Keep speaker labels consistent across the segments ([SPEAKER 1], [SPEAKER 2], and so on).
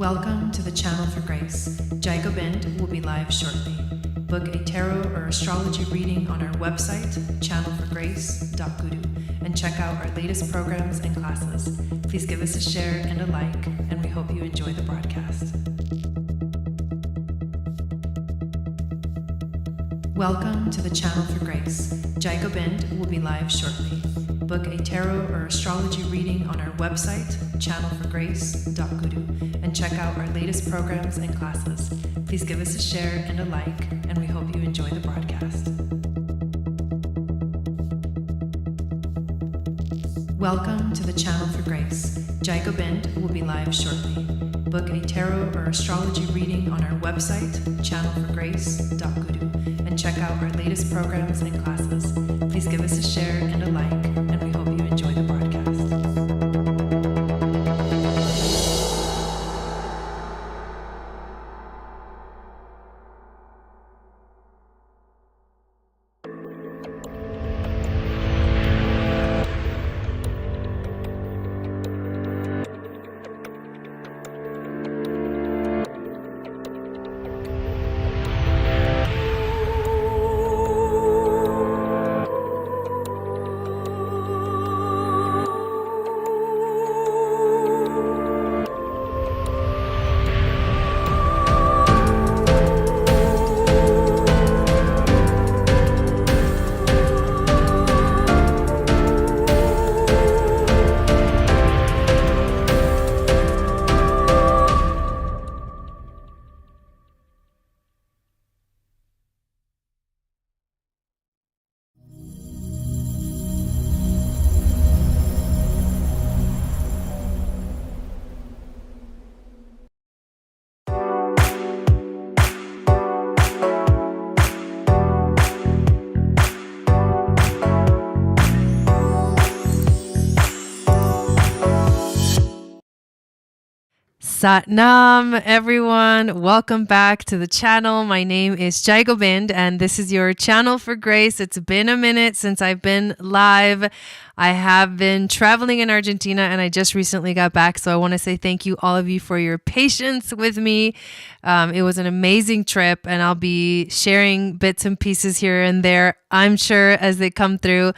[SPEAKER 1] Welcome to the Channel for Grace. Gobind will be live shortly. Book a tarot or astrology reading on our website, channelforgrace.guru, and check out our latest programs and classes. Please give us a share and a like, and we hope you enjoy the broadcast. Welcome to the Channel for Grace. Gobind will be live shortly. Book a tarot or astrology reading on our website, channelforgrace.guru, and check out our latest programs and classes. Please give us a share and a like, and we hope you enjoy the broadcast. Welcome to the Channel for Grace. Gobind will be live shortly. Book a tarot or astrology reading on our website, channelforgrace.guru, and check out our latest programs and classes. Please give us a share and a like, and we hope you enjoy the broadcast. Satnam, everyone. Welcome back to the channel. My name is Gobind, and this is your Channel for Grace. It's been a minute since I've been live. I have been traveling in Argentina, and I just recently got back. So I want to say thank you, all of you, for your patience with me. It was an amazing trip, and I'll be sharing bits and pieces here and there, I'm sure, as they come through.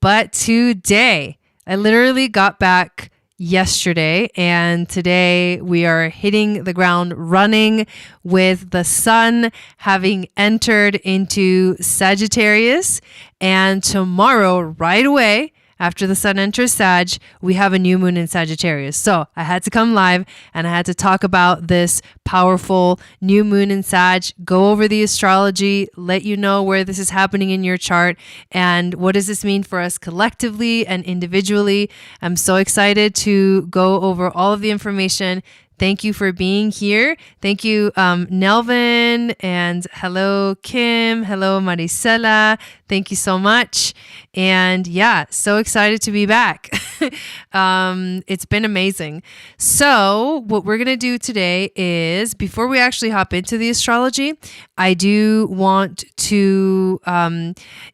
[SPEAKER 1] But today, I literally got back yesterday, and today we are hitting the ground running with the sun having entered into Sagittarius, and tomorrow, right away after the sun enters Sag, we have a new moon in Sagittarius. So I had to come live and I had to talk about this powerful new moon in Sag, go over the astrology, let you know where this is happening in your chart and what does this mean for us collectively and individually. I'm so excited to go over all of the information. Thank you for being here. Thank you, Nelvin, and hello, Kim. Hello, Maricela. Thank you so much. And yeah, so excited to be back. It's been amazing. So what we're going to do today is, before we actually hop into the astrology, I do want to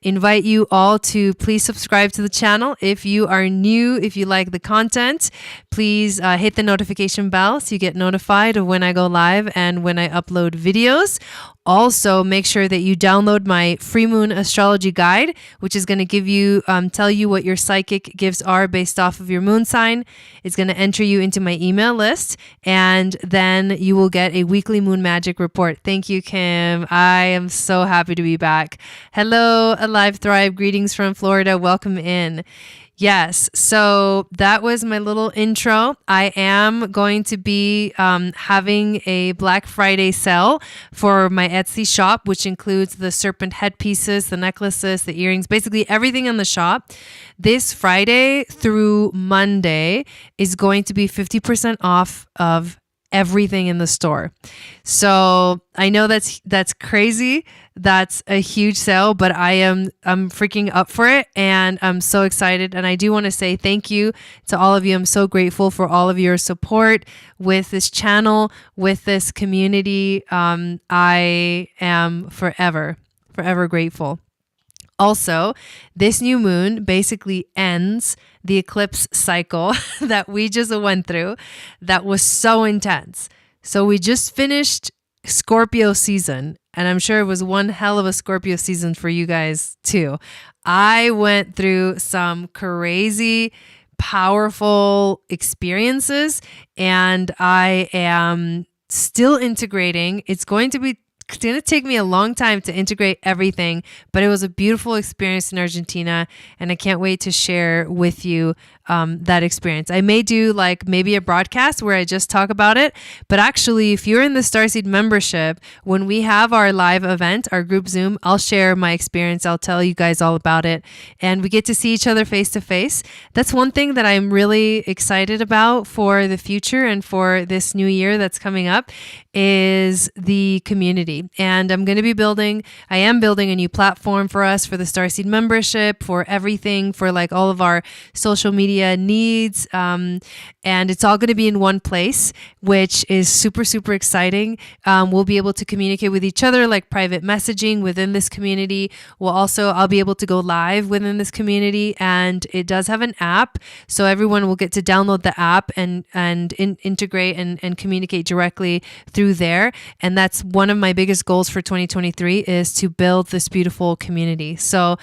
[SPEAKER 1] invite you all to please subscribe to the channel. If you are new, if you like the content, please hit the notification bell so you get notified of when I go live and when I upload videos. Also, make sure that you download my free moon astrology guide, which is going to give you, tell you what your psychic gifts are based off of your moon sign. It's going to enter you into my email list, and then you will get a weekly moon magic report. Thank you, Kim. I am so happy to be back. Hello, Alive Thrive. Greetings from Florida. Welcome in. Yes, so that was my little intro. I am going to be having a Black Friday sale for my Etsy shop, which includes the serpent headpieces, the necklaces, the earrings, basically everything in the shop. This Friday through Monday is going to be 50% off of everything in the store. So I know that's crazy. That's a huge sale, but I'm freaking up for it, and I'm so excited. And I do want to say thank you to all of you. I'm so grateful for all of your support with this channel, with this community. I am forever grateful. Also, this new moon basically ends the eclipse cycle that we just went through that was so intense. So we just finished Scorpio season, and I'm sure it was one hell of a Scorpio season for you guys too. I went through some crazy, powerful experiences, and I am still integrating. It's going to take me a long time to integrate everything, but it was a beautiful experience in Argentina, and I can't wait to share with you that experience. I may do like maybe a broadcast where I just talk about it, but actually, if you're in the Starseed membership, when we have our live event, our group Zoom, I'll share my experience. I'll tell you guys all about it, and we get to see each other face to face. That's one thing that I'm really excited about for the future and for this new year that's coming up is the community. And I am building a new platform for us for the Starseed membership, for everything, for like all of our social media needs. And it's all going to be in one place, which is super, super exciting. We'll be able to communicate with each other, like private messaging within this community. I'll be able to go live within this community, and it does have an app. So everyone will get to download the app and integrate and communicate directly through there. And that's one of my biggest goals for 2023 is to build this beautiful community. So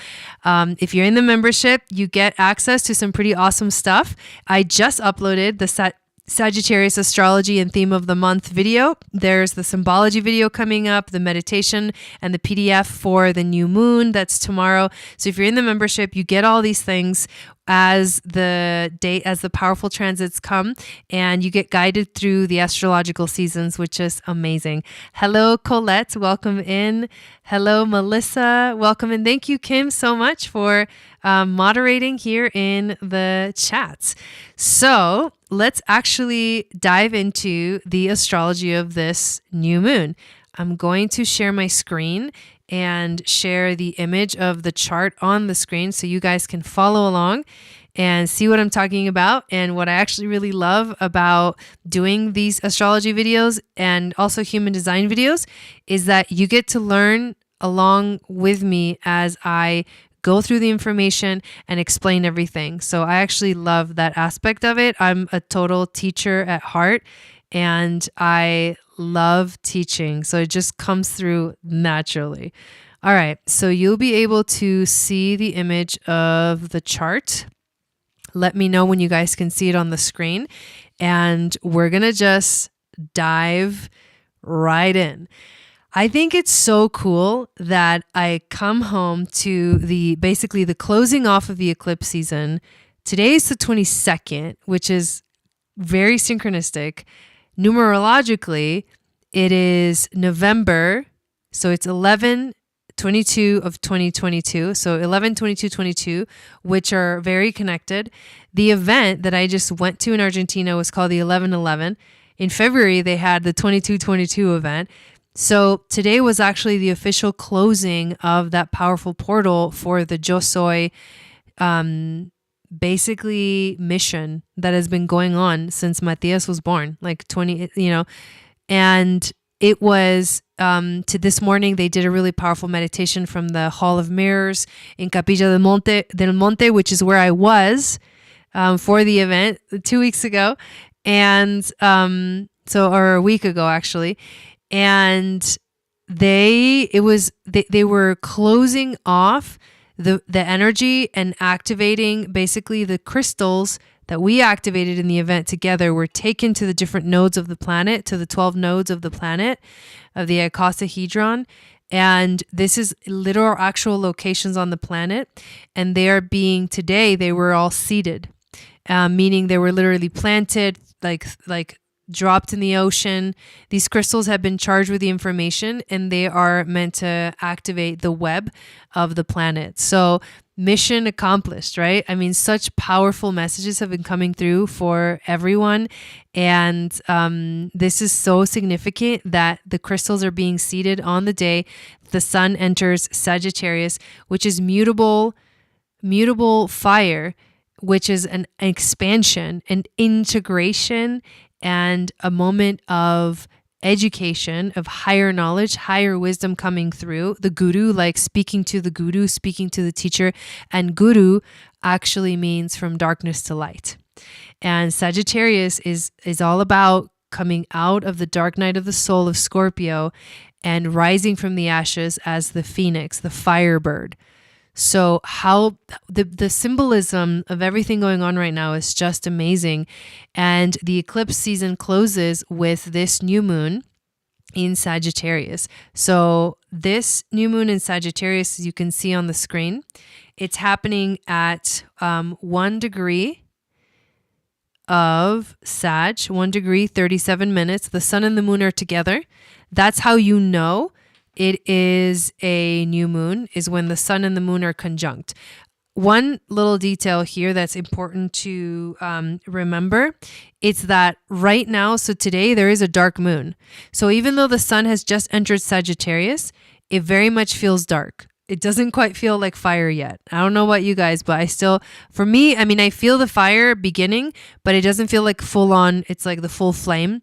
[SPEAKER 1] if you're in the membership, you get access to some pretty awesome stuff. I just uploaded the Sagittarius astrology and theme of the month video. There's the symbology video coming up, the meditation, and the PDF for the new moon. That's tomorrow. So if you're in the membership, you get all these things as the powerful transits come, and you get guided through the astrological seasons, which is amazing. Hello, Colette. Welcome in. Hello, Melissa. Welcome in. Thank you, Kim, so much for moderating here in the chats. So let's actually dive into the astrology of this new moon. I'm going to share my screen and share the image of the chart on the screen so you guys can follow along and see what I'm talking about. And what I actually really love about doing these astrology videos and also human design videos is that you get to learn along with me as I go through the information and explain everything. So I actually love that aspect of it. I'm a total teacher at heart, and I love teaching. So it just comes through naturally. All right. So you'll be able to see the image of the chart. Let me know when you guys can see it on the screen. And we're going to just dive right in. I think it's so cool that I come home to basically the closing off of the eclipse season. Today is the 22nd, which is very synchronistic. Numerologically, it is November. So it's 11/22 of 2022. So 11/22/22, which are very connected. The event that I just went to in Argentina was called the 11/11. In February, they had the 22/22 event. So today was actually the official closing of that powerful portal for the Yo Soy basically mission that has been going on since Matthias was born, like 20, and it was to this morning, they did a really powerful meditation from the Hall of Mirrors in Capilla del Monte, which is where I was for the event 2 weeks ago. And or a week ago, actually. And they were closing off the energy and activating basically the crystals that we activated in the event together were taken to the different nodes of the planet, to the 12 nodes of the planet, of the icosahedron. And this is literal actual locations on the planet. And today they were all seeded, meaning they were literally planted, like dropped in the ocean. These crystals have been charged with the information, and they are meant to activate the web of the planet. So mission accomplished, right? I mean, such powerful messages have been coming through for everyone. And this is so significant that the crystals are being seeded on the day the sun enters Sagittarius, which is mutable fire, which is an expansion, an integration, and a moment of education, of higher knowledge, higher wisdom coming through. The guru, like speaking to the guru, speaking to the teacher. And guru actually means from darkness to light. And Sagittarius is all about coming out of the dark night of the soul of Scorpio and rising from the ashes as the phoenix, the firebird. So how the symbolism of everything going on right now is just amazing. And the eclipse season closes with this new moon in Sagittarius. So this new moon in Sagittarius, as you can see on the screen, it's happening at 1 degree of Sag, 1 degree, 37 minutes. The sun and the moon are together. That's how you know it is a new moon, is when the sun and the moon are conjunct. One little detail here that's important to remember, it's that right now, so today there is a dark moon. So even though the sun has just entered Sagittarius, it very much feels dark. It doesn't quite feel like fire yet. I don't know about you guys, but for me, I mean, I feel the fire beginning, but it doesn't feel like full on, it's like the full flame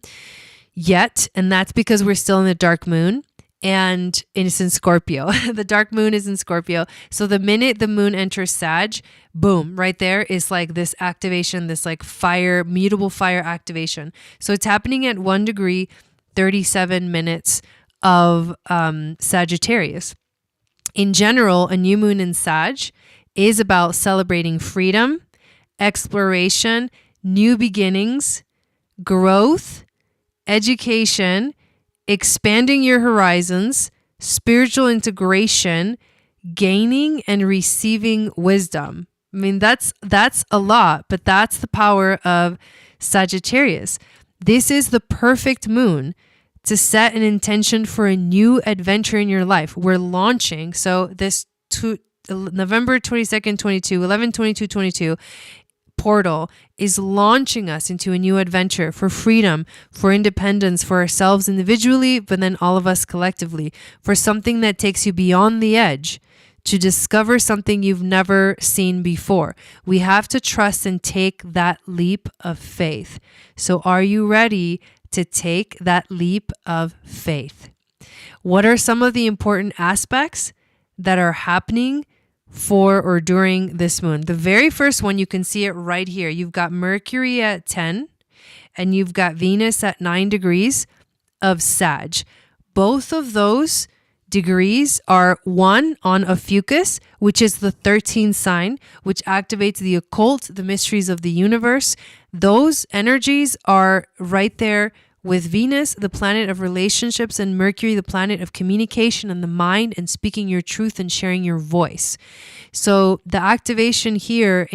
[SPEAKER 1] yet. And that's because we're still in the dark moon. And it's in Scorpio. The dark moon is in Scorpio. So the minute the moon enters Sag, boom, right there is like this activation, this like fire, mutable fire activation. So it's happening at 1 degree, 37 minutes of Sagittarius. In general, a new moon in Sag is about celebrating freedom, exploration, new beginnings, growth, education, expanding your horizons, spiritual integration, gaining and receiving wisdom. I mean, that's a lot, but that's the power of Sagittarius. This is the perfect moon to set an intention for a new adventure in your life. We're launching. So this November 22nd, 22, 11/22/22 portal is launching us into a new adventure for freedom, for independence, for ourselves individually, but then all of us collectively, for something that takes you beyond the edge to discover something you've never seen before. We have to trust and take that leap of faith. So are you ready to take that leap of faith? What are some of the important aspects that are happening for or during this moon? The very first one, you can see it right here. You've got Mercury at 10 and you've got Venus at 9 degrees of Sag. Both of those degrees are one on Ophiuchus, which is the 13th sign, which activates the occult, the mysteries of the universe. Those energies are right there with Venus, the planet of relationships, and Mercury, the planet of communication and the mind and speaking your truth and sharing your voice. So the activation here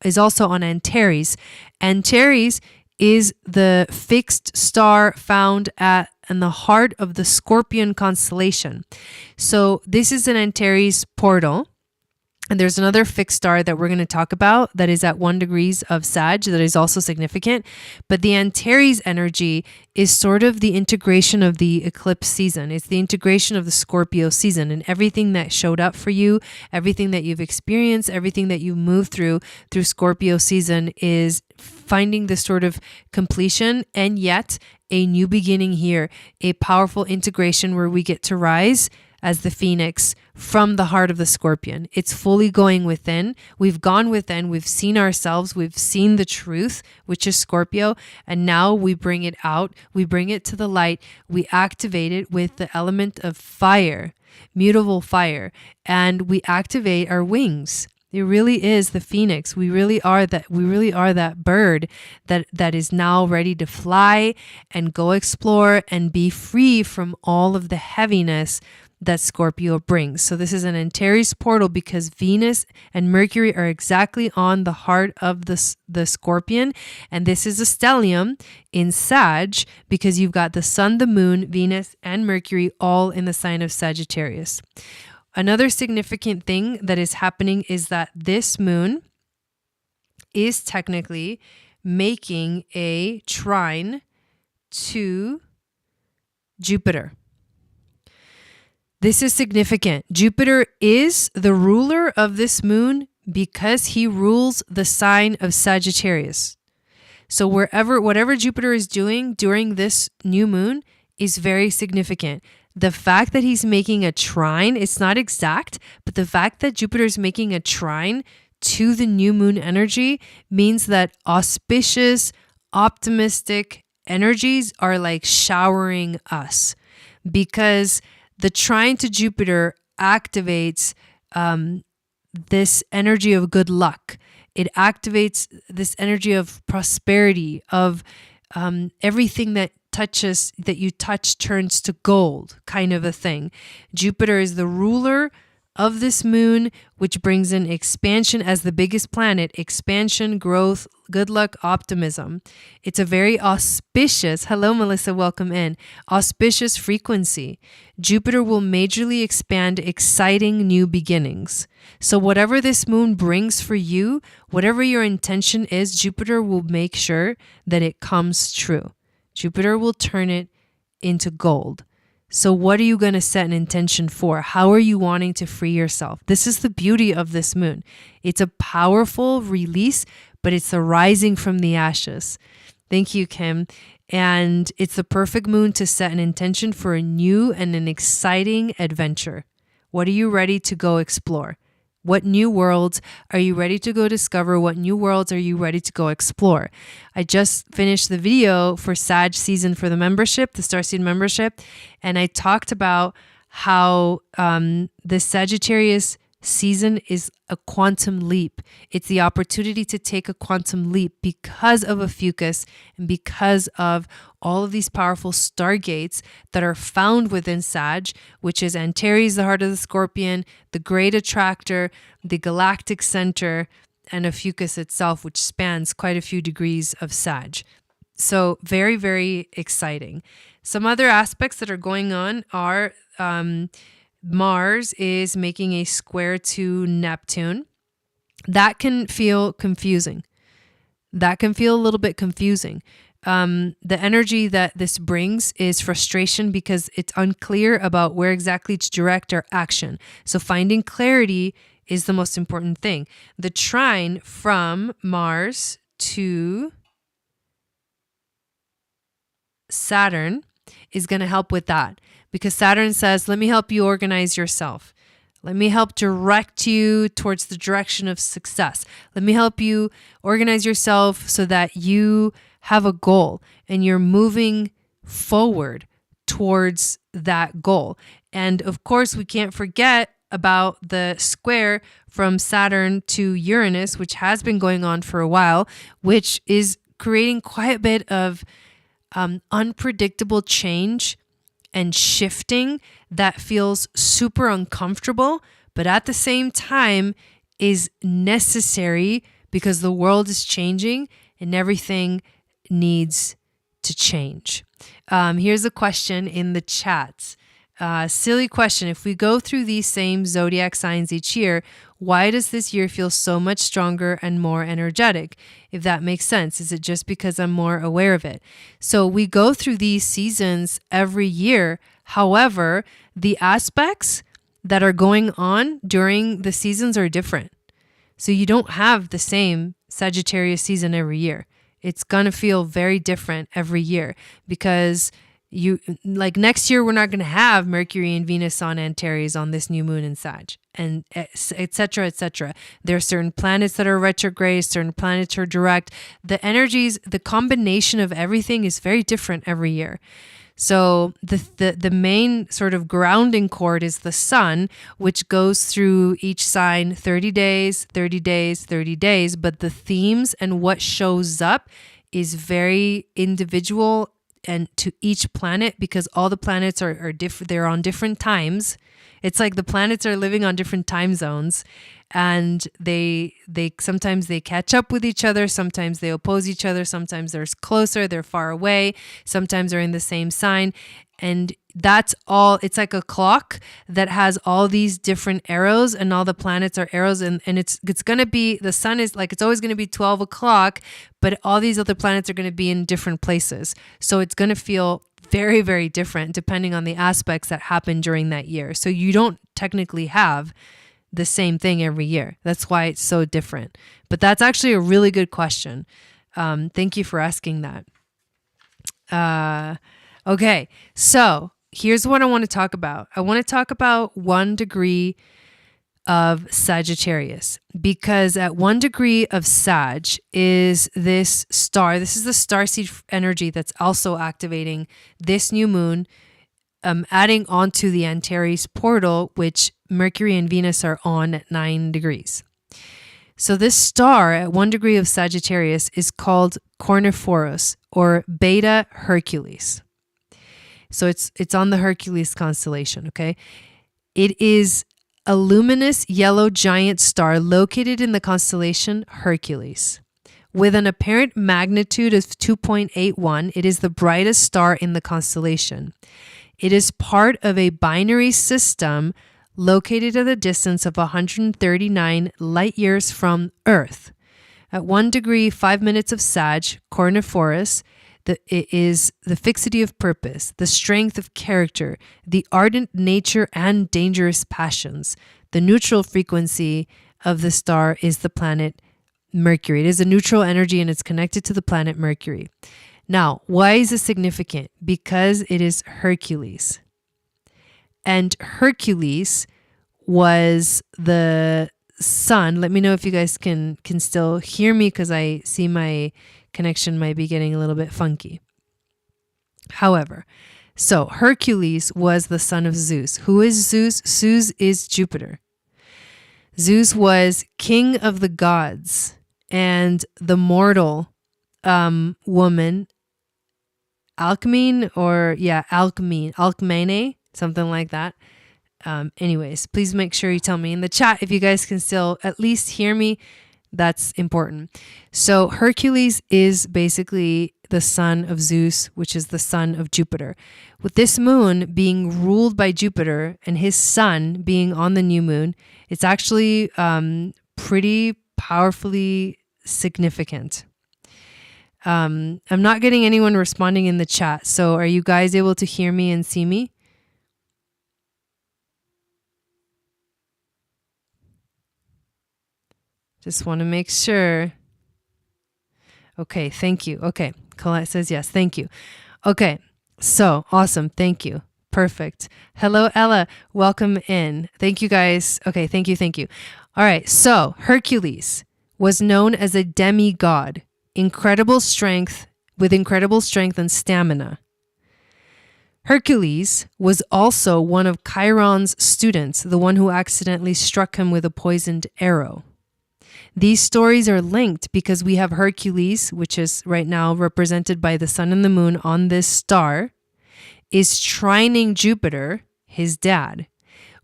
[SPEAKER 1] is also on Anteres. Anteres is the fixed star found in the heart of the Scorpion constellation. So this is an Anteres portal. And there's another fixed star that we're going to talk about that is at 1 degrees of Sag that is also significant. But the Antares energy is sort of the integration of the eclipse season. It's the integration of the Scorpio season, and everything that showed up for you, everything that you've experienced, everything that you moved through Scorpio season is finding this sort of completion, and yet a new beginning here, a powerful integration where we get to rise as the phoenix from the heart of the Scorpion. It's fully going within. We've gone within. We've seen ourselves. We've seen the truth, which is Scorpio. And now we bring it out. We bring it to the light. We activate it with the element of fire, mutable fire. And we activate our wings. It really is the phoenix. We really are that bird that is now ready to fly and go explore and be free from all of the heaviness that Scorpio brings. So this is an Antares portal because Venus and Mercury are exactly on the heart of the Scorpion. And this is a stellium in Sag because you've got the sun, the moon, Venus, and Mercury all in the sign of Sagittarius. Another significant thing that is happening is that this moon is technically making a trine to Jupiter. This is significant. Jupiter is the ruler of this moon because he rules the sign of Sagittarius. So whatever Jupiter is doing during this new moon is very significant. The fact that he's making a trine, it's not exact, but the fact that Jupiter is making a trine to the new moon energy means that auspicious, optimistic, energies are like showering us, because the trine to Jupiter activates this energy of good luck. It activates this energy of prosperity, of everything that you touch turns to gold, kind of a thing. Jupiter is the ruler of this moon, which brings in expansion as the biggest planet, expansion, growth, good luck, optimism. It's a very auspicious, hello Melissa, welcome in, auspicious frequency. Jupiter will majorly expand exciting new beginnings. So whatever this moon brings for you, whatever your intention is, Jupiter will make sure that it comes true. Jupiter will turn it into gold. So what are you going to set an intention for? How are you wanting to free yourself? This is the beauty of this moon. It's a powerful release, but it's a rising from the ashes. Thank you, Kim. And it's the perfect moon to set an intention for a new and an exciting adventure. What are you ready to go explore? What new worlds are you ready to go discover? What new worlds are you ready to go explore? I just finished the video for Sag season for the membership, the Starseed membership, and I talked about how the Sagittarius season is a quantum leap. It's the opportunity to take a quantum leap because of a fucus and because of all of these powerful stargates that are found within Sag, which is Anteres, the heart of the scorpion, the great attractor, the galactic center, and a fucus itself, which spans quite a few degrees of Sag. So very, very exciting. Some other aspects that are going on are Mars is making a square to Neptune. That can feel confusing. That can feel a little bit confusing. The energy that this brings is frustration because it's unclear about where exactly to direct our action. So finding clarity is the most important thing. The trine from Mars to Saturn is going to help with that, because Saturn says, let me help you organize yourself. Let me help direct you towards the direction of success. Let me help you organize yourself so that you have a goal and you're moving forward towards that goal. And of course, we can't forget about the square from Saturn to Uranus, which has been going on for a while, which is creating quite a bit of unpredictable change and shifting that feels super uncomfortable, but at the same time is necessary because the world is changing and everything needs to change. Here's a question in the chats. Silly question. If we go through these same zodiac signs each year, why does this year feel so much stronger and more energetic? If that makes sense, is it just because I'm more aware of it? So we go through these seasons every year. However, the aspects that are going on during the seasons are different. So you don't have the same Sagittarius season every year. It's going to feel very different every year because like next year, we're not going to have Mercury and Venus on Anteres on this new moon in Sag, and et cetera, et cetera. There are certain planets that are retrograde, certain planets are direct. The energies, the combination of everything is very different every year. So the main sort of grounding cord is the sun, which goes through each sign 30 days, 30 days, 30 days. But the themes and what shows up is very individual and to each planet, because all the planets are different. They're on different times. It's like the planets are living on different time zones, and they sometimes they catch up with each other. Sometimes they oppose each other. Sometimes they're closer, they're far away. Sometimes they're in the same sign. And that's all. It's like a clock that has all these different arrows, and all the planets are arrows. And it's going to be, the sun is like, it's always going to be 12 o'clock, but all these other planets are going to be in different places. So it's going to feel very, very different depending on the aspects that happen during that year. So you don't technically have the same thing every year. That's why it's so different. But that's actually a really good question. Thank you for asking that. Okay, so here's what I want to talk about. I want to talk about 1 degree of Sagittarius, because at 1 degree of Sag is this star. This is the starseed energy that's also activating this new moon, adding onto the Anteres portal, which Mercury and Venus are on at 9 degrees. So this star at 1 degree of Sagittarius is called Corniforus, or Beta Hercules. So it's on the Hercules constellation, okay? It is a luminous yellow giant star located in the constellation Hercules. With an apparent magnitude of 2.81, it is the brightest star in the constellation. It is part of a binary system located at a distance of 139 light years from Earth. At 1 degree, 5 minutes of Sag, Corniforus, it is the fixity of purpose, the strength of character, the ardent nature and dangerous passions. The neutral frequency of the star is the planet Mercury. It is a neutral energy and it's connected to the planet Mercury. Now, why is this significant? Because it is Hercules. And Hercules was the sun. Let me know if you guys can still hear me, because I see my connection might be getting a little bit funky. However, so Hercules was the son of Zeus. Who is Zeus? Zeus is Jupiter. Zeus was king of the gods, and the mortal woman, Alcmene, Alcmene, something like that. Anyways, please make sure you tell me in the chat if you guys can still at least hear me. That's important. So Hercules is basically the son of Zeus, which is the son of Jupiter. With this moon being ruled by Jupiter and his sun being on the new moon, it's actually pretty powerfully significant. I'm not getting anyone responding in the chat. So are you guys able to hear me and see me? Just want to make sure. Okay, thank you. Okay, Colette says yes, thank you. Okay, so awesome, thank you. Perfect. Hello, Ella. Welcome in. Thank you, guys. Okay, thank you. All right, so Hercules was known as a demigod, with incredible strength and stamina. Hercules was also one of Chiron's students, the one who accidentally struck him with a poisoned arrow. These stories are linked because we have Hercules, which is right now represented by the sun and the moon on this star, is trining Jupiter, his dad,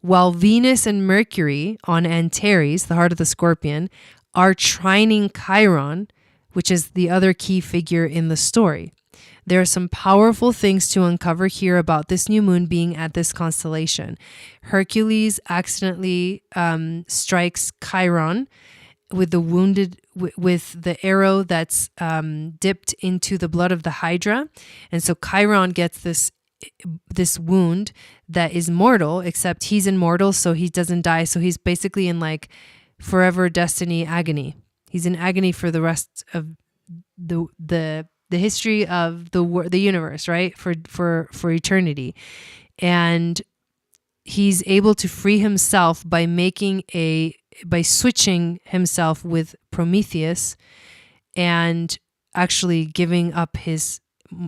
[SPEAKER 1] while Venus and Mercury on Anteres, the heart of the scorpion, are trining Chiron, which is the other key figure in the story. There are some powerful things to uncover here about this new moon being at this constellation. Hercules accidentally strikes Chiron with the arrow that's dipped into the blood of the Hydra. And so Chiron gets this wound that is mortal, except he's immortal, so he doesn't die. So he's basically in like forever destiny agony. He's in agony for the rest of the history of the universe, right? For eternity. And he's able to free himself by switching himself with Prometheus and actually giving up his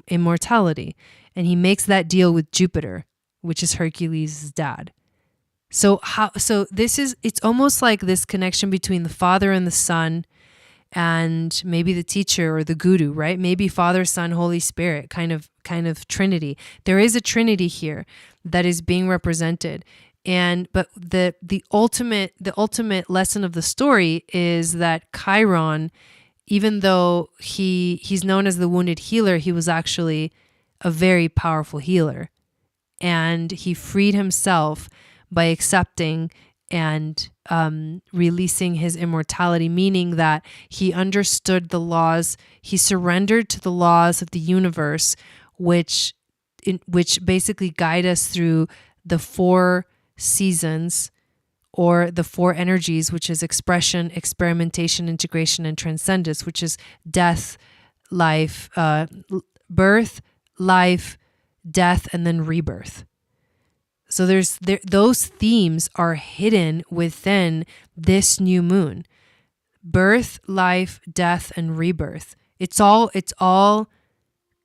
[SPEAKER 1] immortality. And he makes that deal with Jupiter, which is Hercules' dad. So it's almost like this connection between the father and the son, and maybe the teacher or the guru, right? Maybe Father, Son, Holy Spirit, kind of Trinity. There is a Trinity here that is being represented. But the ultimate lesson of the story is that Chiron, even though he's known as the wounded healer, he was actually a very powerful healer. And he freed himself by accepting and releasing his immortality, meaning that he understood the laws, he surrendered to the laws of the universe, which basically guide us through the 4 seasons or the 4 energies, which is expression, experimentation, integration, and transcendence, which is death, life, birth, life, death, and then rebirth. So those themes are hidden within this new moon. Birth, life, death, and rebirth. It's all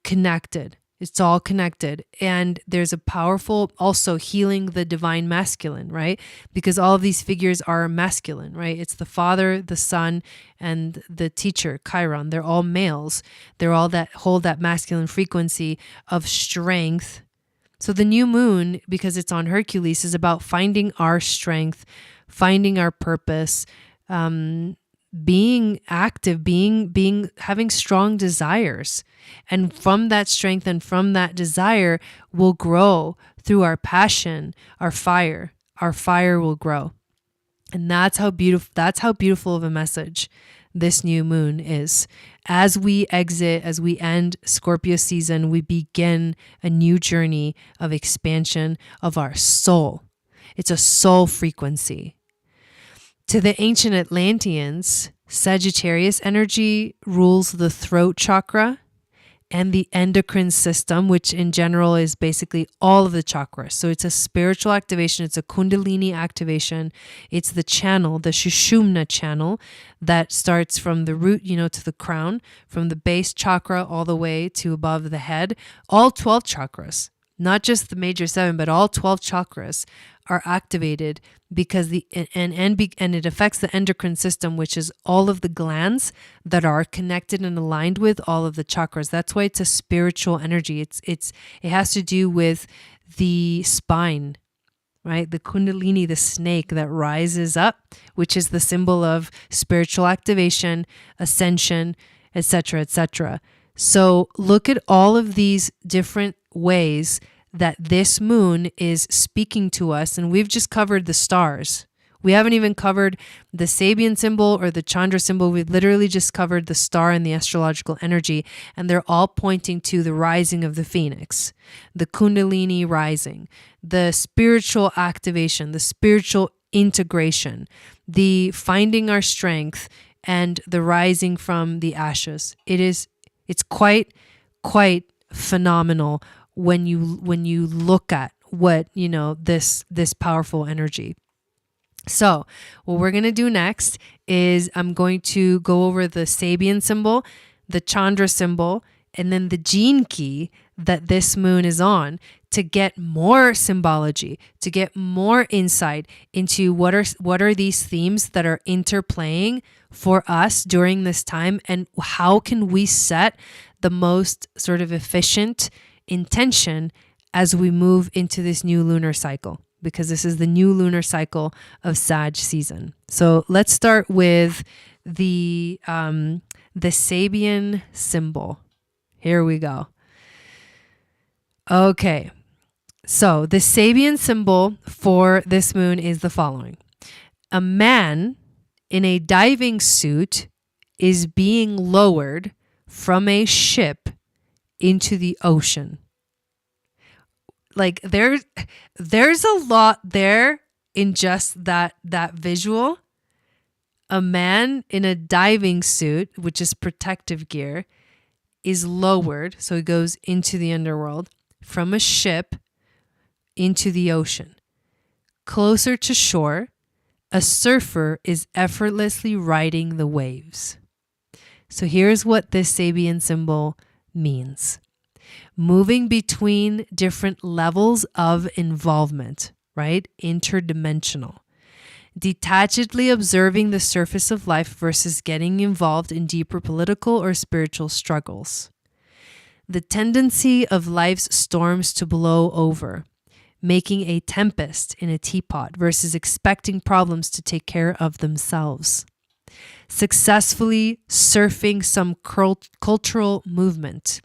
[SPEAKER 1] connected. It's all connected. And there's a powerful also healing the divine masculine, right? Because all of these figures are masculine, right? It's the father, the son, and the teacher, Chiron. They're all males. They're all that hold that masculine frequency of strength. So the new moon, because it's on Hercules, is about finding our strength, finding our purpose, being active, having strong desires. And from that strength and from that desire will grow through our passion, our fire. Our fire will grow. And that's how beautiful of a message this new moon is. As we end Scorpio season, we begin a new journey of expansion of our soul. It's a soul frequency. To the ancient Atlanteans, Sagittarius energy rules the throat chakra and the endocrine system, which in general is basically all of the chakras. So it's a spiritual activation. It's a Kundalini activation. It's the channel, the Sushumna channel that starts from the root, to the crown, from the base chakra all the way to above the head. All 12 chakras, not just the major 7, but all 12 chakras are activated because and it affects the endocrine system, which is all of the glands that are connected and aligned with all of the chakras. That's why it's a spiritual energy. It has to do with the spine, right? The Kundalini, the snake that rises up, which is the symbol of spiritual activation, ascension, etc., etc. So look at all of these different ways that this moon is speaking to us. And we've just covered the stars. We haven't even covered the Sabian symbol or the Chandra symbol. We've literally just covered the star and the astrological energy. And they're all pointing to the rising of the phoenix, the Kundalini rising, the spiritual activation, the spiritual integration, the finding our strength, and the rising from the ashes. It's quite phenomenal when you look at what, this powerful energy. So what we're going to do next is I'm going to go over the Sabian symbol, the Chandra symbol, and then the gene key that this moon is on to get more symbology, to get more insight into what are these themes that are interplaying for us during this time, and how can we set the most sort of efficient intention as we move into this new lunar cycle, because this is the new lunar cycle of Sag season. So let's start with the Sabian symbol. Here we go. Okay. So the Sabian symbol for this moon is the following. A man in a diving suit is being lowered from a ship into the ocean. Like there's a lot there in just that visual. A man in a diving suit, which is protective gear, is lowered, so he goes into the underworld, from a ship into the ocean. Closer to shore, a surfer is effortlessly riding the waves. So here's what this Sabian symbol means. Moving between different levels of involvement, right? Interdimensional. Detachedly observing the surface of life versus getting involved in deeper political or spiritual struggles. The tendency of life's storms to blow over, making a tempest in a teapot versus expecting problems to take care of themselves. Successfully surfing some cultural movement.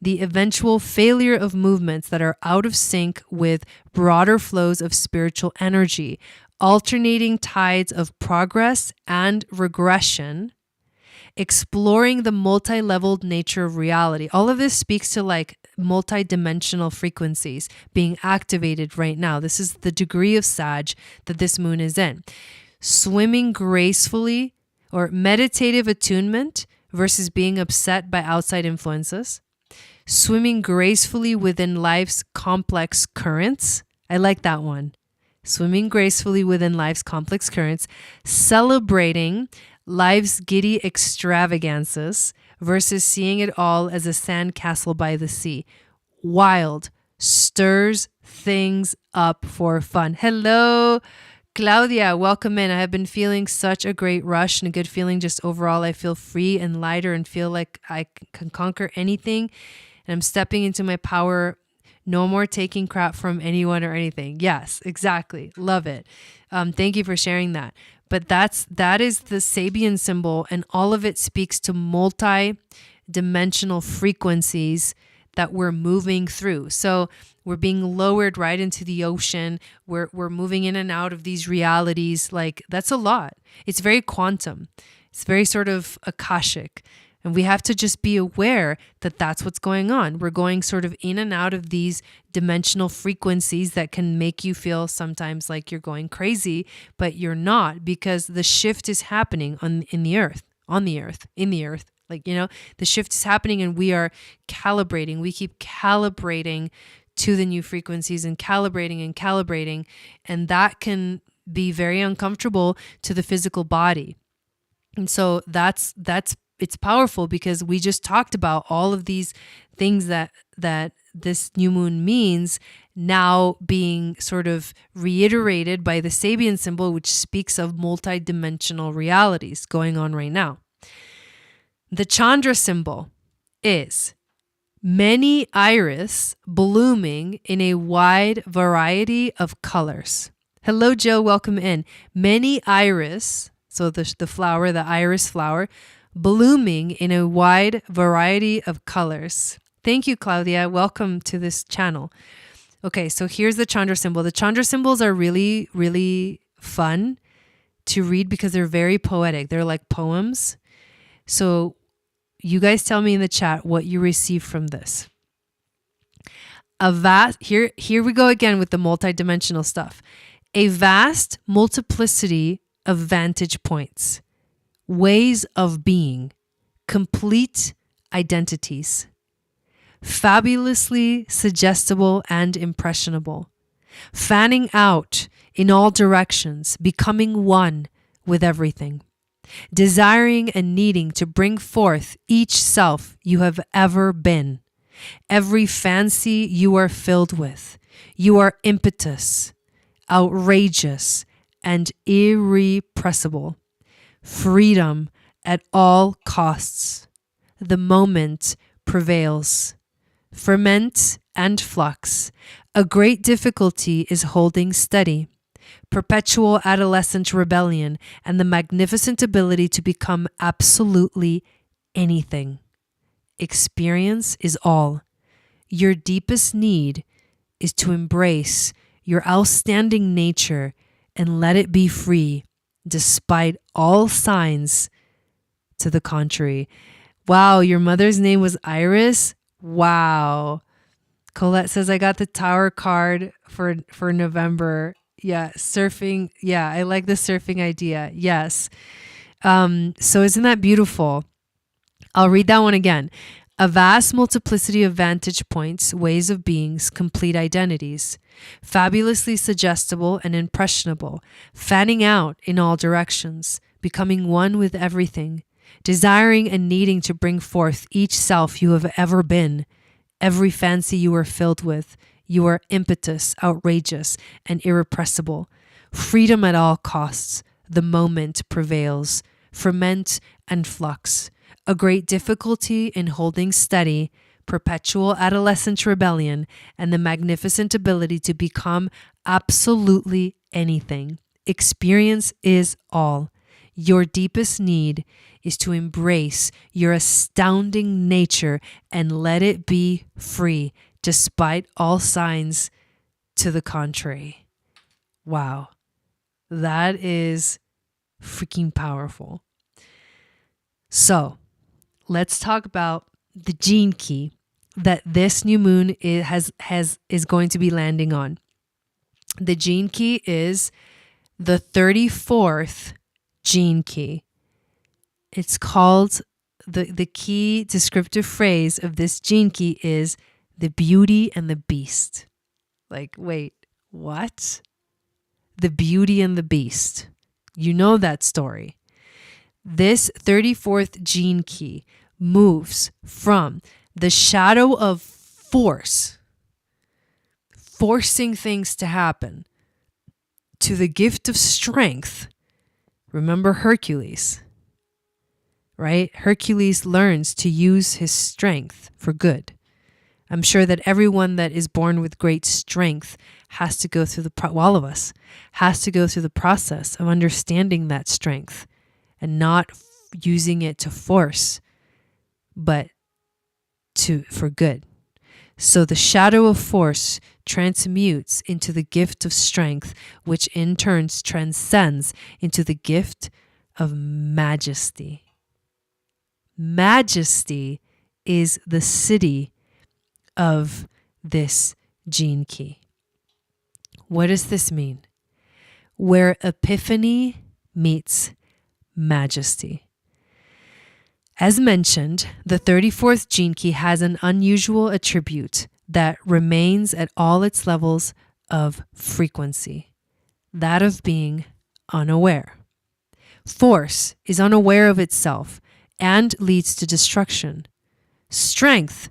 [SPEAKER 1] The eventual failure of movements that are out of sync with broader flows of spiritual energy, alternating tides of progress and regression, exploring the multi-leveled nature of reality. All of this speaks to like multi-dimensional frequencies being activated right now. This is the degree of Sag that this moon is in. Swimming gracefully, or meditative attunement versus being upset by outside influences. Swimming gracefully within life's complex currents. I like that one. Swimming gracefully within life's complex currents, celebrating life's giddy extravagances versus seeing it all as a sandcastle by the sea. Wild, stirs things up for fun. Hello, Claudia, welcome in. I have been feeling such a great rush and a good feeling just overall. I feel free and lighter and feel like I can conquer anything. And I'm stepping into my power. No more taking crap from anyone or anything. Yes, exactly. Love it. Thank you for sharing that. But that is the Sabian symbol, and all of it speaks to multi-dimensional frequencies that we're moving through. So we're being lowered right into the ocean. We're moving in and out of these realities. Like, that's a lot. It's very quantum. It's very sort of Akashic. And we have to just be aware that that's what's going on. We're going sort of in and out of these dimensional frequencies that can make you feel sometimes like you're going crazy, but you're not, because the shift is happening in the earth. Like, the shift is happening, and we are calibrating. We keep calibrating to the new frequencies and calibrating. And that can be very uncomfortable to the physical body. And so it's powerful, because we just talked about all of these things that this new moon means now being sort of reiterated by the Sabian symbol, which speaks of multidimensional realities going on right now. The Chandra symbol is many iris blooming in a wide variety of colors. Hello, Jill. Welcome in. Many iris, so the flower, the iris flower, blooming in a wide variety of colors. Thank you, Claudia. Welcome to this channel. Okay, so here's the Chandra symbol. The Chandra symbols are really, really fun to read because they're very poetic. They're like poems. So you guys tell me in the chat what you receive from this. Here we go again with the multidimensional stuff. A vast multiplicity of vantage points, ways of being, complete identities, fabulously suggestible and impressionable, fanning out in all directions, becoming one with everything, desiring and needing to bring forth each self you have ever been, every fancy you are filled with. You are impetus, outrageous, and irrepressible. Freedom at all costs. The moment prevails. Ferment and flux. A great difficulty is holding steady. Perpetual adolescent rebellion and the magnificent ability to become absolutely anything. Experience is all. Your deepest need is to embrace your outstanding nature and let it be free, despite all signs to the contrary. Wow, your mother's name was Iris? Wow. Colette says, I got the Tower card for November. Yeah, surfing. Yeah, I like the surfing idea. Yes. So isn't that beautiful? I'll read that one again. A vast multiplicity of vantage points, ways of beings, complete identities, fabulously suggestible and impressionable, fanning out in all directions, becoming one with everything, desiring and needing to bring forth each self you have ever been, every fancy you are filled with. You are impetus, outrageous, and irrepressible. Freedom at all costs. The moment prevails. Ferment and flux. A great difficulty in holding steady, perpetual adolescent rebellion, and the magnificent ability to become absolutely anything. Experience is all. Your deepest need is to embrace your astounding nature and let it be free, despite all signs to the contrary. Wow. That is freaking powerful. So, let's talk about the gene key that this new moon is going to be landing on. The gene key is the 34th gene key. It's called, the key descriptive phrase of this gene key is the beauty and the beast. Like, wait, What? The Beauty and the Beast. You know that story. This 34th gene key moves from the shadow of force, forcing things to happen, to the gift of strength. Remember Hercules, right? Hercules learns to use his strength for good. I'm sure that everyone that is born with great strength has to go through all of us has to go through the process of understanding that strength and not using it to force, but for good. So the shadow of force transmutes into the gift of strength, which in turn transcends into the gift of majesty. Majesty is the city of this gene key. What does this mean? Where epiphany meets majesty. As mentioned, the 34th gene key has an unusual attribute that remains at all its levels of frequency, that of being unaware. Force is unaware of itself and leads to destruction. Strength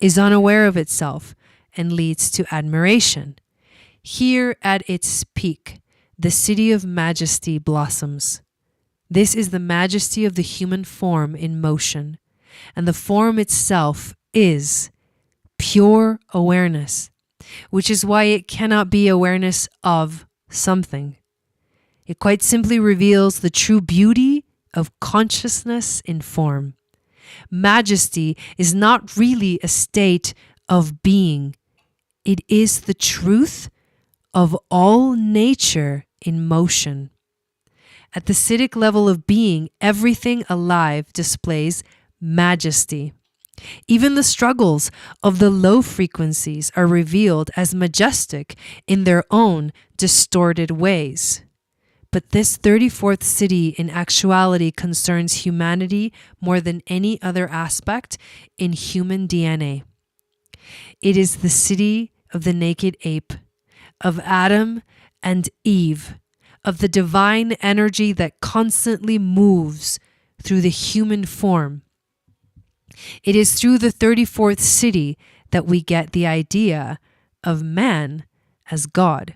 [SPEAKER 1] is unaware of itself and leads to admiration. Here at its peak, the city of majesty blossoms. This is the majesty of the human form in motion, and the form itself is pure awareness, which is why it cannot be awareness of something. It quite simply reveals the true beauty of consciousness in form. Majesty is not really a state of being. It is the truth of all nature in motion. At the Siddhic level of being, everything alive displays majesty. Even the struggles of the low frequencies are revealed as majestic in their own distorted ways. But this 34th city in actuality concerns humanity more than any other aspect in human DNA. It is the city of the naked ape, of Adam and Eve, of the divine energy that constantly moves through the human form. It is through the 34th city that we get the idea of man as God.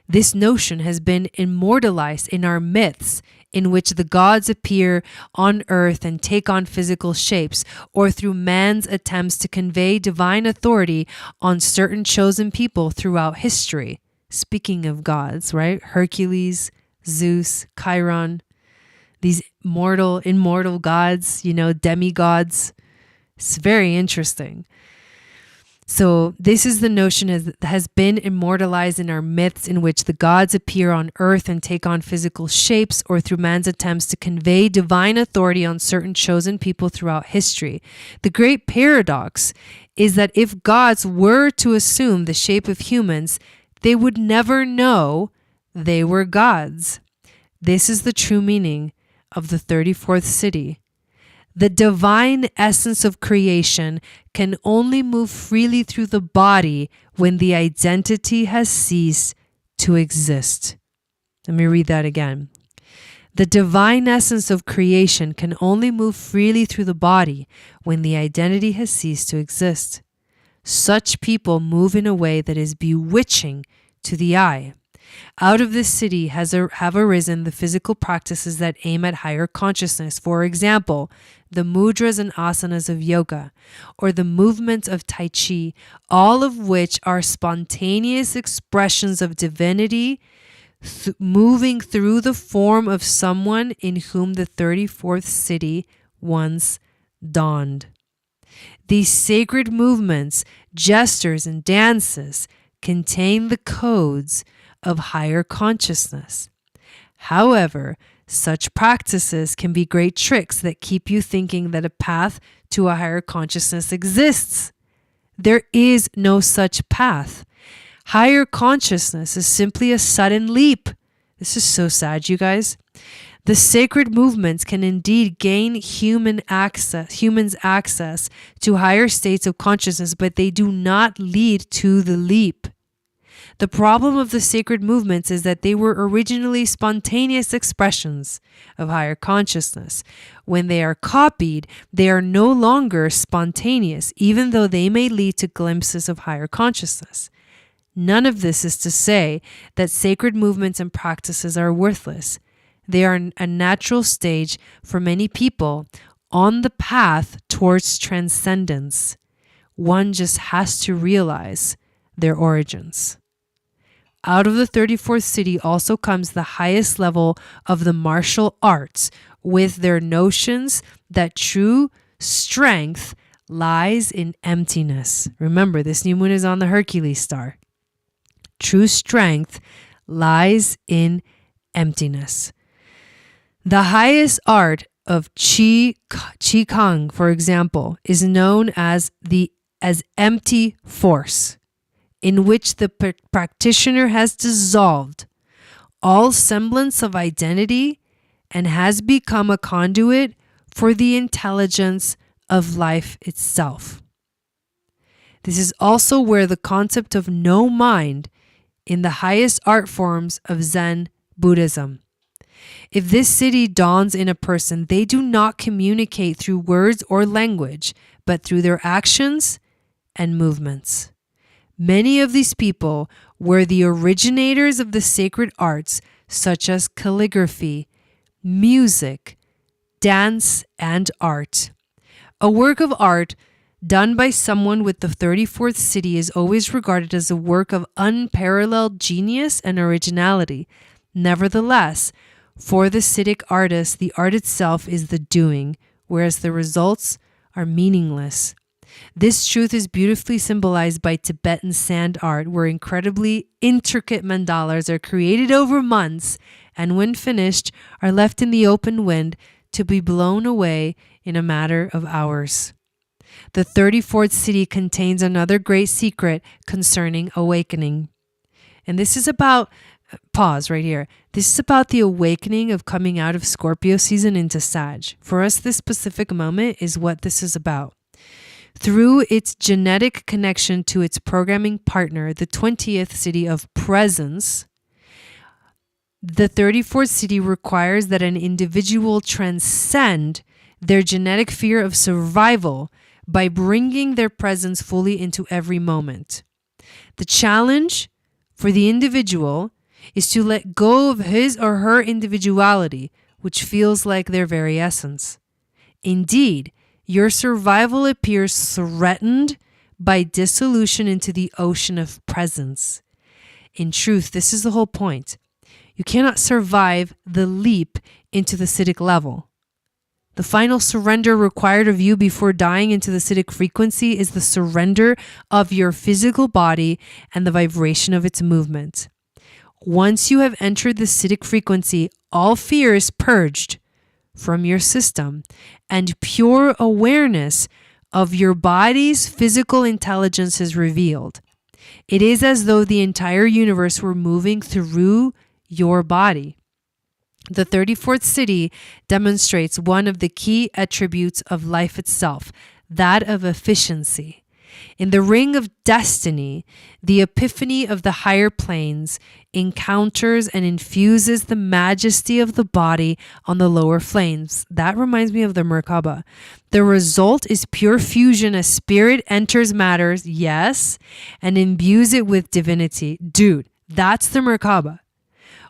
[SPEAKER 1] This notion has been immortalized in our myths, in which the gods appear on earth and take on physical shapes, or through man's attempts to convey divine authority on certain chosen people throughout history. Speaking of gods, right? Hercules, Zeus, Chiron, these immortal gods, demigods. It's very interesting. So this is the notion that has been immortalized in our myths, in which the gods appear on earth and take on physical shapes, or through man's attempts to convey divine authority on certain chosen people throughout history. The great paradox is that if gods were to assume the shape of humans, they would never know they were gods. This is the true meaning of the 34th city. The divine essence of creation can only move freely through the body when the identity has ceased to exist. Let me read that again. The divine essence of creation can only move freely through the body when the identity has ceased to exist. Such people move in a way that is bewitching to the eye. Out of this city have arisen the physical practices that aim at higher consciousness. For example, the mudras and asanas of yoga, or the movements of Tai Chi, all of which are spontaneous expressions of divinity moving through the form of someone in whom the 34th city once dawned. These sacred movements, gestures, and dances contain the codes of higher consciousness. However, such practices can be great tricks that keep you thinking that a path to a higher consciousness exists. There is no such path. Higher consciousness is simply a sudden leap. This is so sad, you guys. The sacred movements can indeed gain humans access to higher states of consciousness, but they do not lead to the leap. The problem of the sacred movements is that they were originally spontaneous expressions of higher consciousness. When they are copied, they are no longer spontaneous, even though they may lead to glimpses of higher consciousness. None of this is to say that sacred movements and practices are worthless. They are a natural stage for many people on the path towards transcendence. One just has to realize their origins. Out of the 34th city also comes the highest level of the martial arts, with their notions that true strength lies in emptiness. Remember, this new moon is on the Hercules star. True strength lies in emptiness. The highest art of Qi Kong, for example, is known as empty force, in which the practitioner has dissolved all semblance of identity and has become a conduit for the intelligence of life itself. This is also where the concept of no mind in the highest art forms of Zen Buddhism. If this city dawns in a person, they do not communicate through words or language, but through their actions and movements. Many of these people were the originators of the sacred arts, such as calligraphy, music, dance, and art. A work of art done by someone with the 34th city is always regarded as a work of unparalleled genius and originality. Nevertheless, for the Siddhic artist, the art itself is the doing, whereas the results are meaningless. This truth is beautifully symbolized by Tibetan sand art, where incredibly intricate mandalas are created over months and when finished are left in the open wind to be blown away in a matter of hours. The 34th city contains another great secret concerning awakening. And this is about, pause right here. This is about the awakening of coming out of Scorpio season into Sag. For us, this specific moment is what this is about. Through its genetic connection to its programming partner, the 20th city of presence, the 34th city requires that an individual transcend their genetic fear of survival by bringing their presence fully into every moment. The challenge for the individual is to let go of his or her individuality, which feels like their very essence. Indeed, your survival appears threatened by dissolution into the ocean of presence. In truth, this is the whole point. You cannot survive the leap into the Siddhic level. The final surrender required of you before dying into the Siddhic frequency is the surrender of your physical body and the vibration of its movement. Once you have entered the Siddhic frequency, all fear is purged from your system, and pure awareness of your body's physical intelligence is revealed. It is as though the entire universe were moving through your body. The 34th city demonstrates one of the key attributes of life itself, that of efficiency. In the ring of destiny, the epiphany of the higher planes encounters and infuses the majesty of the body on the lower planes. That reminds me of the Merkaba. The result is pure fusion as spirit enters matter, yes, and imbues it with divinity. Dude, that's the Merkaba.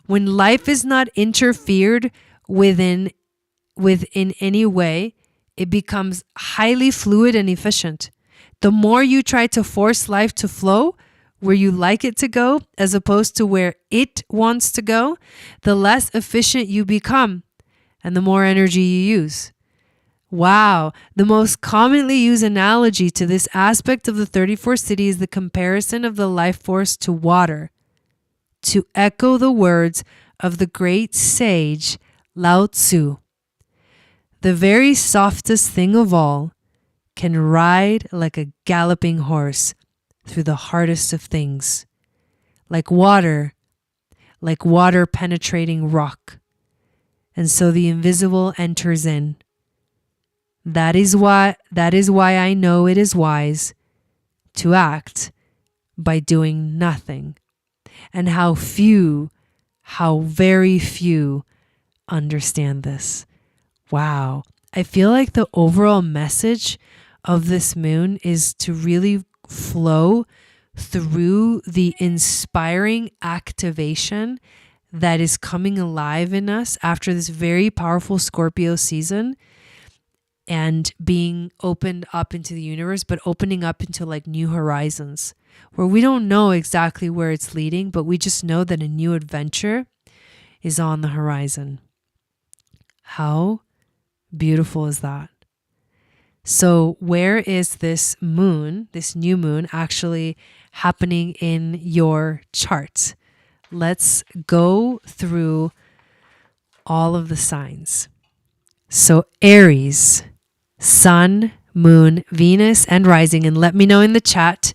[SPEAKER 1] When life is not interfered within any way, it becomes highly fluid and efficient. The more you try to force life to flow where you like it to go, as opposed to where it wants to go, the less efficient you become and the more energy you use. Wow. The most commonly used analogy to this aspect of the 34th city is the comparison of the life force to water. To echo the words of the great sage Lao Tzu, the very softest thing of all can ride like a galloping horse through the hardest of things, like water penetrating rock. And so the invisible enters in. That is why I know it is wise to act by doing nothing and how very few understand this. Wow. I feel like the overall message of this moon is to really flow through the inspiring activation that is coming alive in us after this very powerful Scorpio season, and being opened up into the universe, but opening up into like new horizons where we don't know exactly where it's leading, but we just know that a new adventure is on the horizon. How beautiful is that? So where is this moon, this new moon, actually happening in your chart? Let's go through all of the signs. So Aries, Sun, Moon, Venus, and rising. And let me know in the chat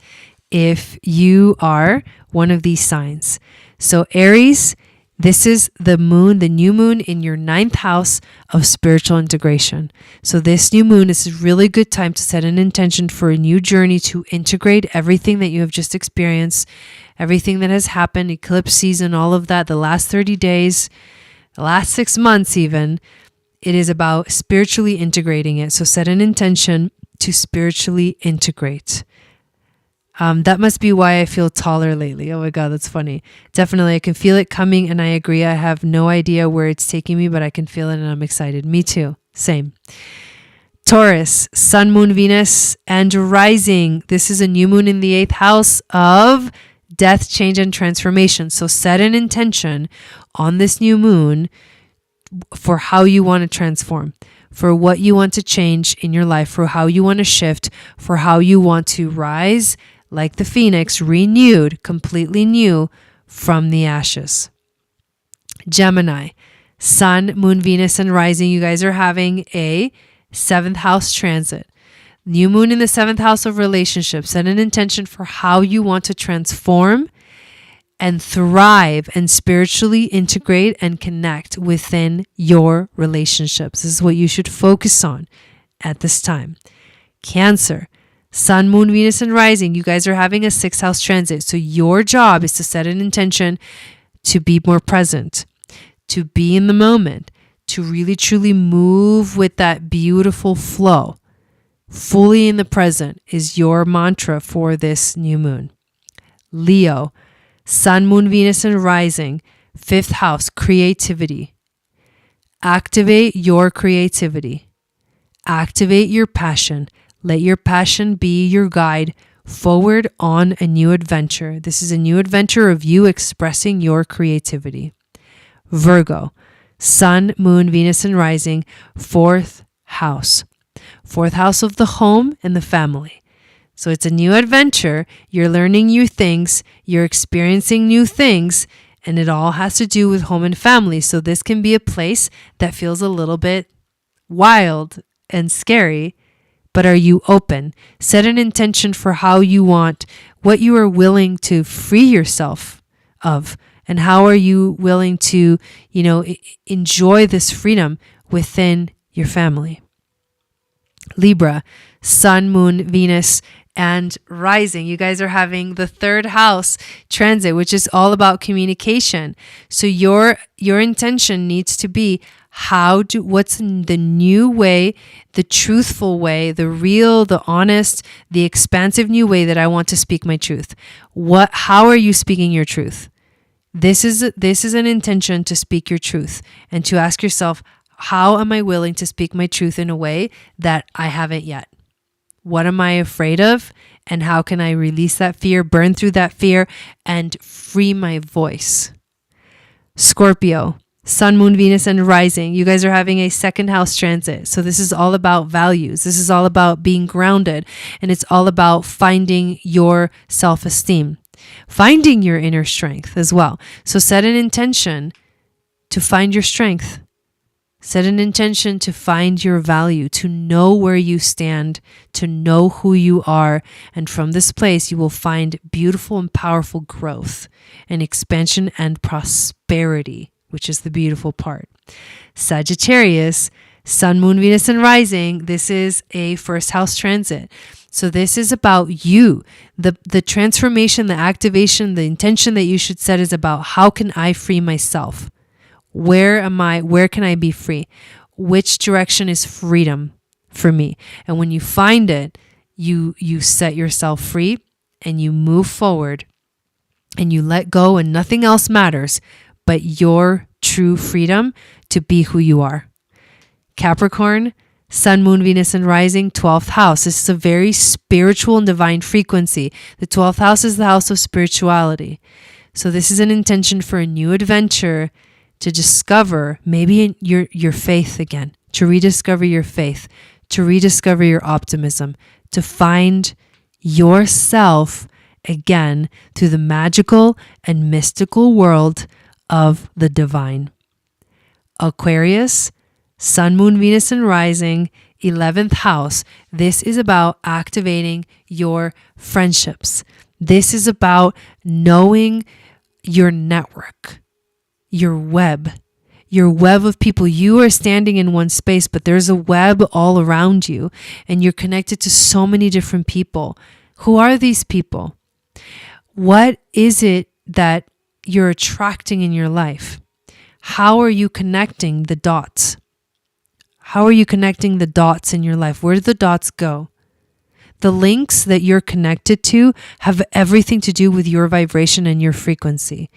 [SPEAKER 1] if you are one of these signs. So Aries, this is the moon, the new moon in your 9th house of spiritual integration. So this new moon is a really good time to set an intention for a new journey to integrate everything that you have just experienced, everything that has happened, eclipse season, all of that, the last 30 days, the last 6 months even. It is about spiritually integrating it. So set an intention to spiritually integrate. That must be why I feel taller lately. Oh my God, that's funny. Definitely, I can feel it coming, and I agree. I have no idea where it's taking me, but I can feel it and I'm excited. Me too. Same. Taurus, Sun, Moon, Venus, and rising. This is a new moon in the 8th house of death, change, and transformation. So set an intention on this new moon for how you want to transform, for what you want to change in your life, for how you want to shift, for how you want to rise like the phoenix, renewed, completely new from the ashes. Gemini, Sun, Moon, Venus, and rising. You guys are having a 7th house transit. New moon in the 7th house of relationships. Set an intention for how you want to transform and thrive and spiritually integrate and connect within your relationships. This is what you should focus on at this time. Cancer, Sun, Moon, Venus, and rising. You guys are having a 6th house transit. So your job is to set an intention to be more present, to be in the moment, to really truly move with that beautiful flow. Fully in the present is your mantra for this new moon. Leo, Sun, Moon, Venus, and rising. 5th house, creativity. Activate your creativity. Activate your passion. Let your passion be your guide forward on a new adventure. This is a new adventure of you expressing your creativity. Virgo, Sun, Moon, Venus, and rising. 4th house. 4th house of the home and the family. So it's a new adventure. You're learning new things. You're experiencing new things. And it all has to do with home and family. So this can be a place that feels a little bit wild and scary. But are you open? Set an intention for how you want, what you are willing to free yourself of. And how are you willing to, enjoy this freedom within your family. Libra, Sun, Moon, Venus, and rising. You guys are having the 3rd house transit, which is all about communication. So your intention needs to be what's the new way, the truthful way, the real, the honest, the expansive new way that I want to speak my truth. How are you speaking your truth? This is an intention to speak your truth and to ask yourself, how am I willing to speak my truth in a way that I haven't yet? What am I afraid of? And how can I release that fear, burn through that fear, and free my voice? Scorpio, Sun, Moon, Venus, and rising. You guys are having a 2nd house transit. So this is all about values. This is all about being grounded. And it's all about finding your self-esteem, finding your inner strength as well. So set an intention to find your strength. Set an intention to find your value, to know where you stand, to know who you are. And from this place, you will find beautiful and powerful growth and expansion and prosperity, which is the beautiful part. Sagittarius, Sun, Moon, Venus, and Rising, this is a first house transit. So this is about you. The transformation, the activation, the intention that you should set is about how can I free myself? Where am I? Where can I be free? Which direction is freedom for me? And when you find it, you set yourself free and you move forward and you let go and nothing else matters but your true freedom to be who you are. Capricorn, Sun, Moon, Venus, and Rising, 12th house. This is a very spiritual and divine frequency. The 12th house is the house of spirituality. So this is an intention for a new adventure to discover maybe your faith again, to rediscover your faith, to rediscover your optimism, to find yourself again through the magical and mystical world of the divine. Aquarius, Sun, Moon, Venus, and Rising, 11th house. This is about activating your friendships. This is about knowing your network, your web of people. You are standing in one space, but there's a web all around you, and you're connected to so many different people. Who are these people? What is it that you're attracting in your life? How are you connecting the dots? How are you connecting the dots in your life? Where do the dots go? The links that you're connected to have everything to do with your vibration and your frequency.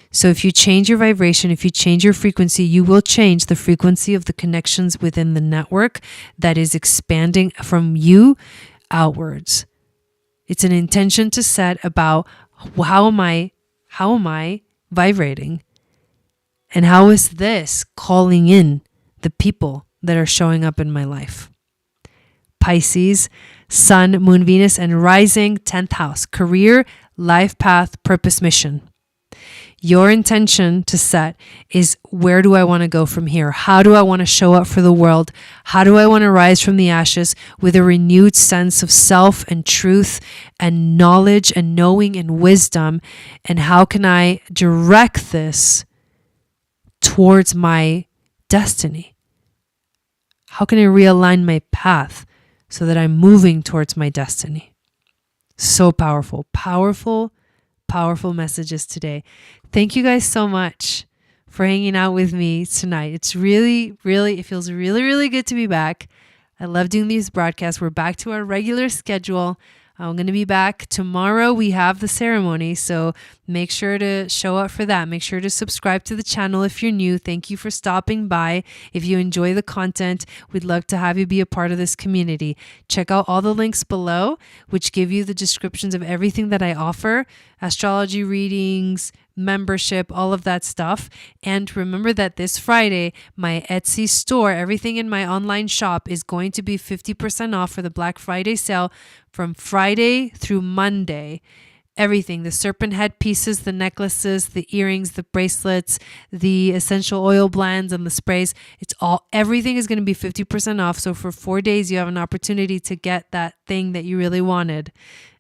[SPEAKER 1] So if you change your vibration, if you change your frequency, you will change the frequency of the connections within the network that is expanding from you outwards. It's an intention to set about how am I vibrating? And how is this calling in the people that are showing up in my life? Pisces, Sun, Moon, Venus, and Rising, 10th house. Career, life path, purpose, mission. Your intention to set is, where do I want to go from here? How do I want to show up for the world? How do I want to rise from the ashes with a renewed sense of self and truth and knowledge and knowing and wisdom? And how can I direct this towards my destiny? How can I realign my path so that I'm moving towards my destiny? So powerful, powerful, powerful messages today. Thank you guys so much for hanging out with me tonight. It's really, really, it feels really, really good to be back. I love doing these broadcasts. We're back to our regular schedule. I'm going to be back tomorrow. We have the ceremony, so make sure to show up for that. Make sure to subscribe to the channel if you're new. Thank you for stopping by. If you enjoy the content, we'd love to have you be a part of this community. Check out all the links below, which give you the descriptions of everything that I offer: astrology readings, membership, all of that stuff. And remember that this Friday, my Etsy store, everything in my online shop is going to be 50% off for the Black Friday sale from Friday through Monday. Everything, the serpent head pieces, the necklaces, the earrings, the bracelets, the essential oil blends and the sprays, everything is going to be 50% off. So for 4 days, you have an opportunity to get that thing that you really wanted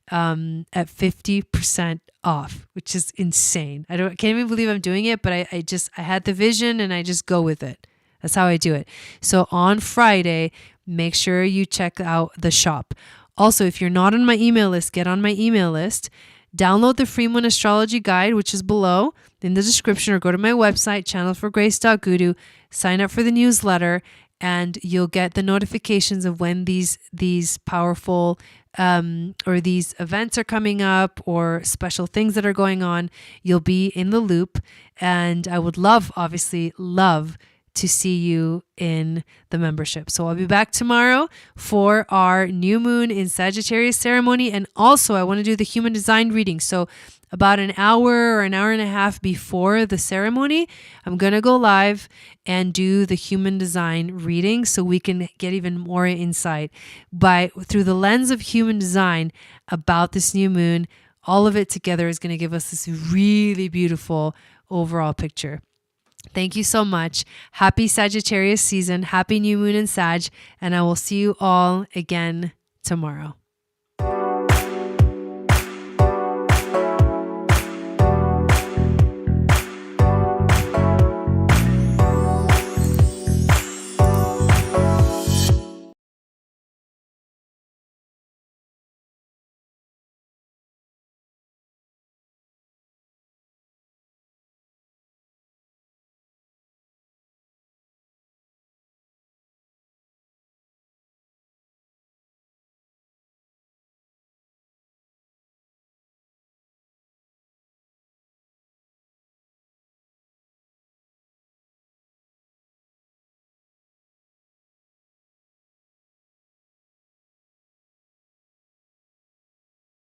[SPEAKER 1] at 50% off, which is insane. I can't even believe I'm doing it, but I had the vision and I just go with it. That's how I do it. So on Friday, make sure you check out the shop. Also, if you're not on my email list, get on my email list. Download the Free Moon Astrology Guide, which is below in the description, or go to my website, channelforgrace.guru, sign up for the newsletter, and you'll get the notifications of when these powerful or these events are coming up or special things that are going on. You'll be in the loop, and I would obviously love to see you in the membership. So I'll be back tomorrow for our new moon in Sagittarius ceremony. And also I want to do the human design reading. So about an hour or an hour and a half before the ceremony, I'm going to go live and do the human design reading so we can get even more insight through the lens of human design about this new moon. All of it together is going to give us this really beautiful overall picture. Thank you so much. Happy Sagittarius season. Happy new moon in Sag. And I will see you all again tomorrow.